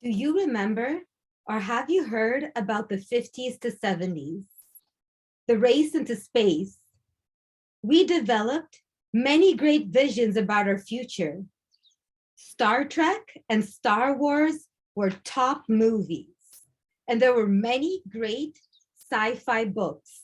Do you remember or have you heard about the 50s to 70s, the race into space? We developed many great visions about our future. Star Trek and Star Wars were top movies, and there were many great sci-fi books.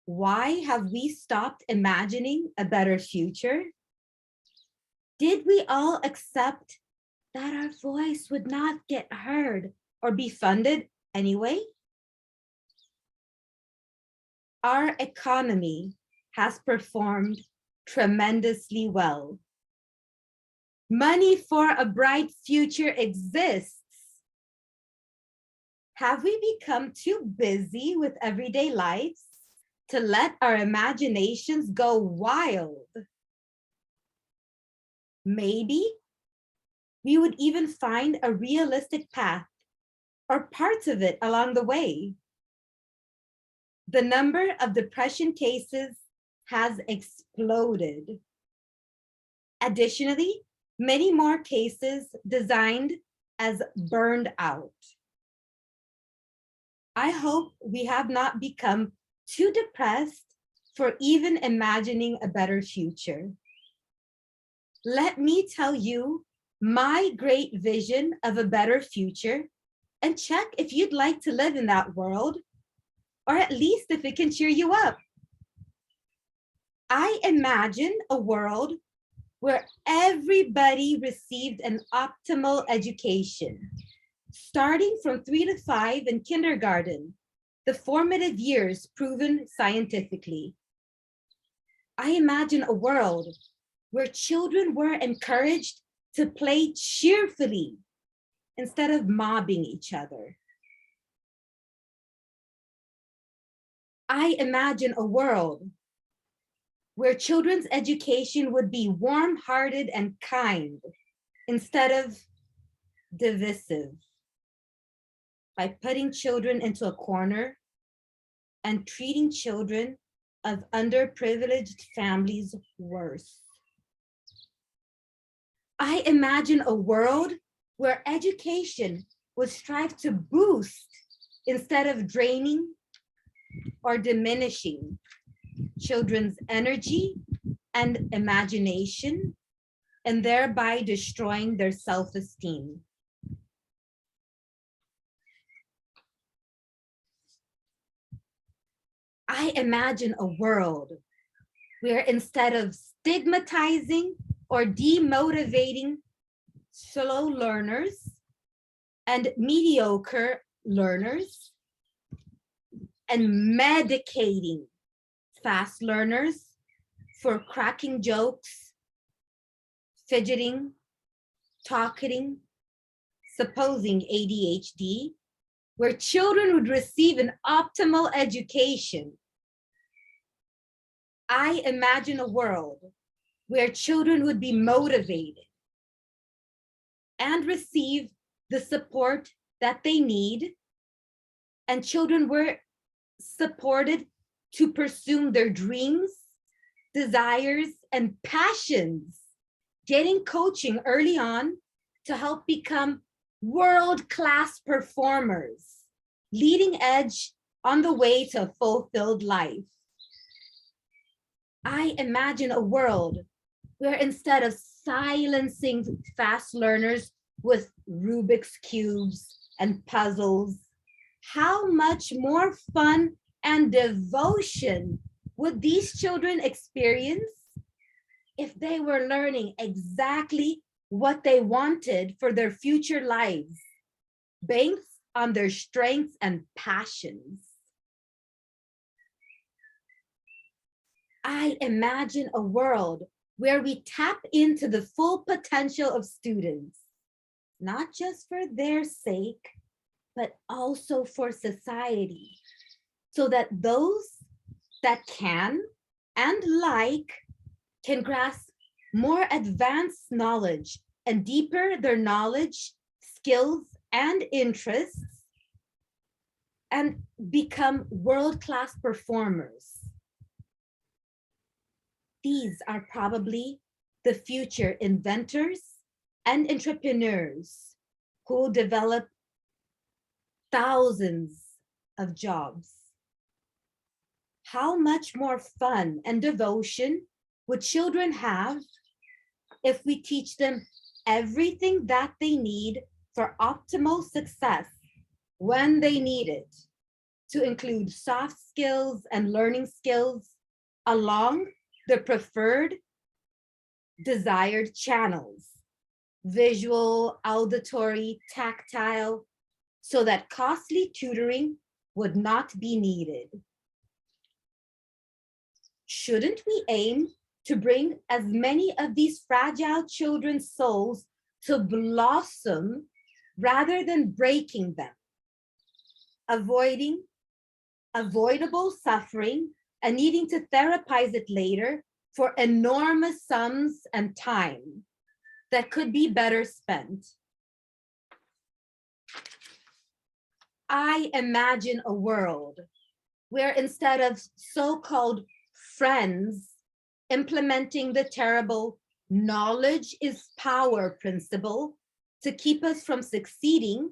Why have we stopped imagining a better future? Did we all accept that our voice would not get heard or be funded anyway? Our economy has performed tremendously well. Money for a bright future exists. Have we become too busy with everyday lives to let our imaginations go wild? Maybe we would even find a realistic path or parts of it along the way. The number of depression cases has exploded. Additionally, many more cases designed as burned out. I hope we have not become too depressed for even imagining a better future. Let me tell you my great vision of a better future and check if you'd like to live in that world, or at least if it can cheer you up. I imagine a world where everybody received an optimal education, starting from 3 to 5 in kindergarten, the formative years proven scientifically. I imagine a world where children were encouraged to play cheerfully instead of mobbing each other. I imagine a world where children's education would be warm-hearted and kind instead of divisive, by putting children into a corner and treating children of underprivileged families worse. I imagine a world where education would strive to boost instead of draining or diminishing children's energy and imagination, and thereby destroying their self-esteem. I imagine a world where instead of stigmatizing or demotivating slow learners and mediocre learners and medicating fast learners for cracking jokes, fidgeting, talking, supposing ADHD, where children would receive an optimal education. I imagine a world where children would be motivated and receive the support that they need, and children were supported to pursue their dreams, desires, and passions, getting coaching early on to help become world-class performers, leading edge on the way to a fulfilled life. I imagine a world where instead of silencing fast learners with Rubik's cubes and puzzles, how much more fun and devotion would these children experience if they were learning exactly what they wanted for their future lives, based on their strengths and passions? I imagine a world where we tap into the full potential of students, not just for their sake, but also for society, so that those that can and like can grasp more advanced knowledge and deeper their knowledge, skills, and interests, and become world-class performers. These are probably the future inventors and entrepreneurs who will develop thousands of jobs. How much more fun and devotion would children have if we teach them everything that they need for optimal success when they need it, to include soft skills and learning skills along the preferred desired channels, visual, auditory, tactile, so that costly tutoring would not be needed. Shouldn't we aim to bring as many of these fragile children's souls to blossom rather than breaking them, avoiding avoidable suffering and needing to therapize it later for enormous sums and time that could be better spent? I imagine a world where instead of so-called friends implementing the terrible knowledge is power principle to keep us from succeeding,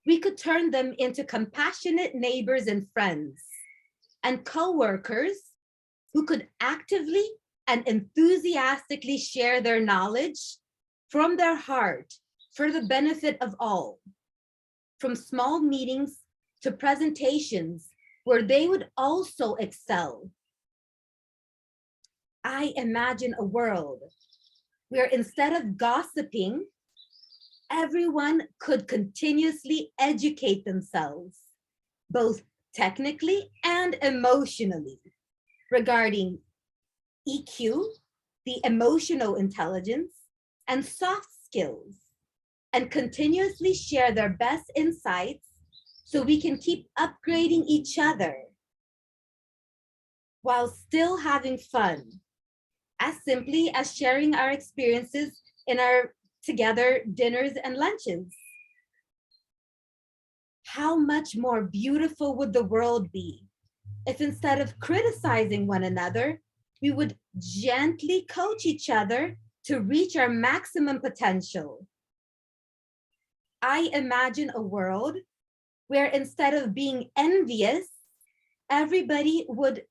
we could turn them into compassionate neighbors and friends and co-workers who could actively and enthusiastically share their knowledge from their heart for the benefit of all, from small meetings to presentations where they would also excel. I imagine a world where instead of gossiping, everyone could continuously educate themselves, both technically and emotionally, regarding EQ, the emotional intelligence, and soft skills, and continuously share their best insights so we can keep upgrading each other while still having fun, as simply as sharing our experiences in our together dinners and lunches. How much more beautiful would the world be if instead of criticizing one another, we would gently coach each other to reach our maximum potential? I imagine a world where instead of being envious, everybody would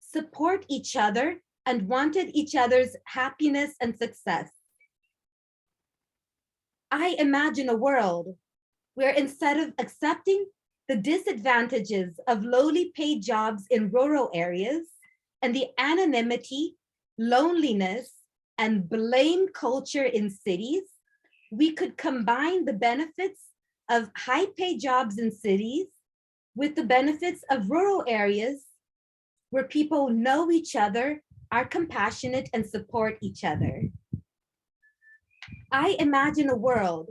support each other and wanted each other's happiness and success. I imagine a world where instead of accepting the disadvantages of lowly paid jobs in rural areas and the anonymity, loneliness, and blame culture in cities, we could combine the benefits of high paid jobs in cities with the benefits of rural areas where people know each other, are compassionate, and support each other. I imagine a world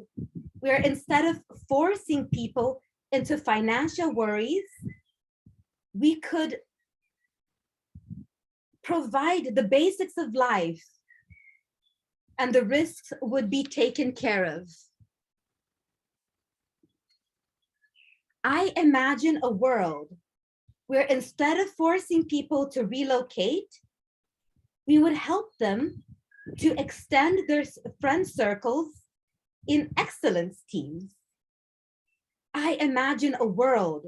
where instead of forcing people into financial worries, we could provide the basics of life and the risks would be taken care of. I imagine a world where instead of forcing people to relocate, we would help them to extend their friend circles in excellence teams. I imagine a world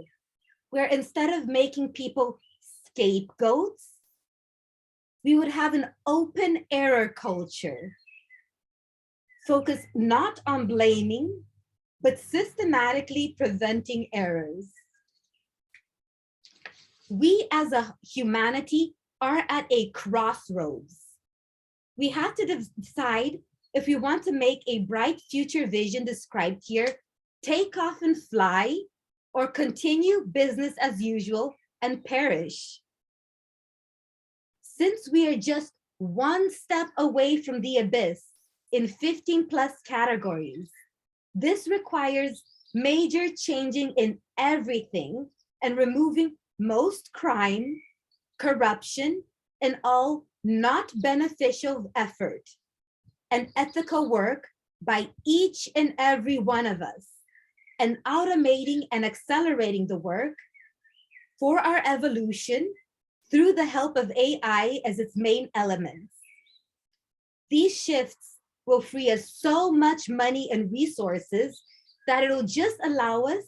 where instead of making people scapegoats, we would have an open error culture, focused not on blaming, but systematically preventing errors. We as a humanity are at a crossroads. We have to decide if we want to make a bright future vision described here, take off and fly, or continue business as usual and perish. Since we are just one step away from the abyss in 15 plus categories, this requires major changing in everything and removing most crime, corruption, and all not beneficial effort and ethical work by each and every one of us, and automating and accelerating the work for our evolution through the help of AI as its main elements. These shifts will free us so much money and resources that it'll just allow us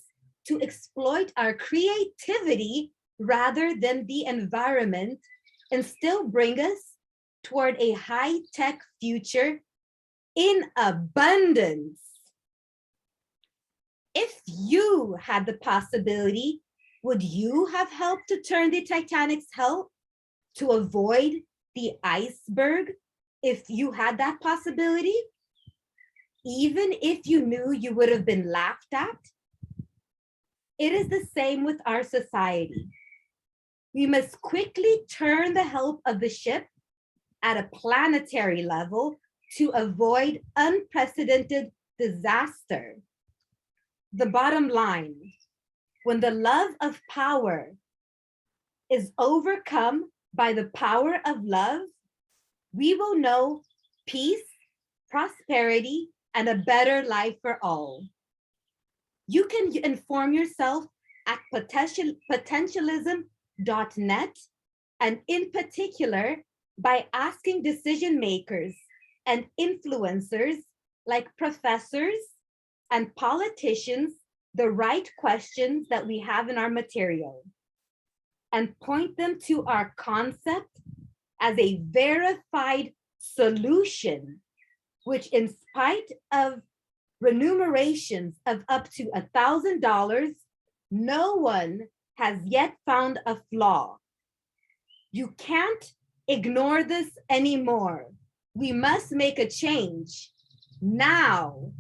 to exploit our creativity rather than the environment and still bring us toward a high-tech future in abundance. If you had the possibility, would you have helped to turn the Titanic's hull to avoid the iceberg if you had that possibility? Even if you knew you would have been laughed at? It is the same with our society. We must quickly turn the help of the ship at a planetary level to avoid unprecedented disaster. The bottom line, when the love of power is overcome by the power of love, we will know peace, prosperity, and a better life for all. You can inform yourself at potentialism.net, and in particular, by asking decision makers and influencers like professors and politicians the right questions that we have in our material, and point them to our concept as a verified solution, which in spite of remunerations of up to $1,000, no one has yet found a flaw. You can't ignore this anymore. We must make a change now.